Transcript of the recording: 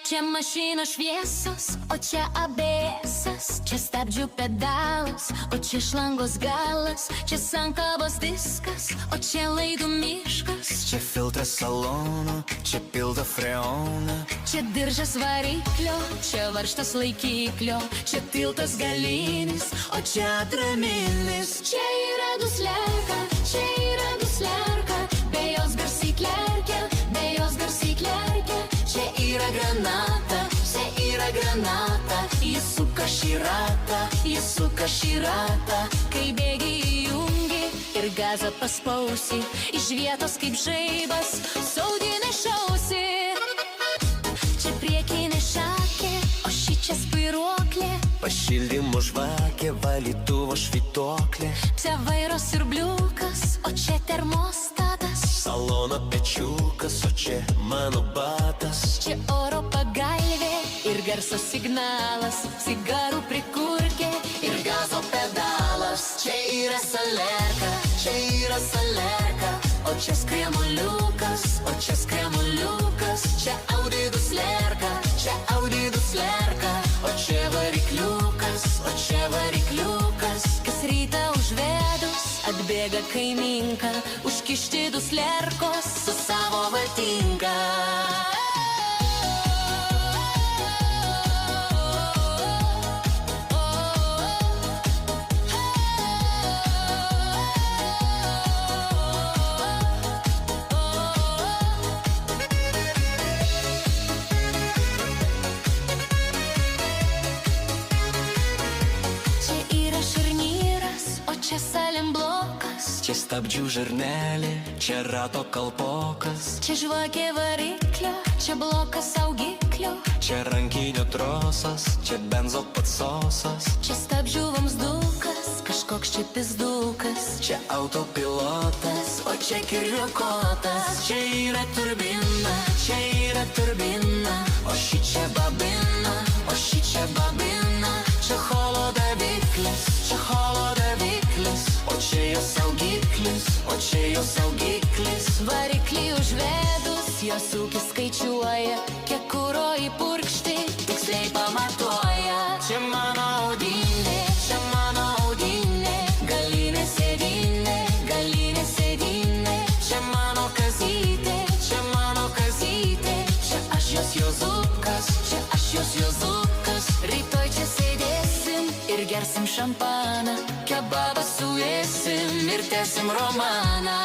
Čia mašinos šviesos, o čia ABS-as, čia stabdžių pedalas, o čia šlangos galas, čia sankabos diskas, o čia laidų miškas. Čia filtras salono, čia pildo freoną, čia diržas variklio, čia varžtas laikiklio, čia tiltas galinis, o čia atraminis. Čia yra duslerka, čia yra duslerka, be jos garsiai klerkia, be jos garsiai klerkia. Čia yra granata, čia yra granata, jis suka šį ratą, jis suka šį ratą. Kai bėgi įjungi ir gazą paspausi, iš vietos kaip žaibas, saudinė šausi. Čia priekinė šakė, o šičia spairuoklė, pašildymo žvakė, valytuvo švytuoklė, čia vairo siurbliukas, o čia termostatas, salono pečiukas, o čia mano batas. čia oro pagalvė ir garso signalas, cigarų prikurkė ir gazo pedalas. Čia yra salerka, čia yra salerka, o čia skremuliukas, o čia skremuliukas. Čia Audi duslerka, čia Audi duslerka, o čia varikliukas, o čia varikliukas. Kas rytą užvedus atbėga kaiminka, užkišti duslerkos su savo vatinka. Čia salimblokas, čia stabdžių žarnelė, čia rato kalpokas, čia žvakė variklio, čia blokas saugiklio, čia rankinio trosas, čia benzo patsosas, čia stabdžių vamsdukas, kažkoks čia pizdukas, čia autopilotas, o čia kiriokotas. Čia yra turbina, čia yra turbina, o šičia babina, o šičia babina. Čia holodaviklis, čia holodaviklis, o čia jo saugiklis, o čia jo saugiklis. Variklį užvedus, jos ūkis skaičiuoja, kiek kuro įpurkšti, tiksliai pamatuoja. Čia mano audinė, čia mano audinė, galinė sėdinė, galinė sėdinė. Čia mano kazytė, čia mano kazytė, čia aš jos juozukas, čia aš jos juozukas. Rytoj čia sėdėsim ir gersim šampaną, kebabą suėsim ir tęsim romaną.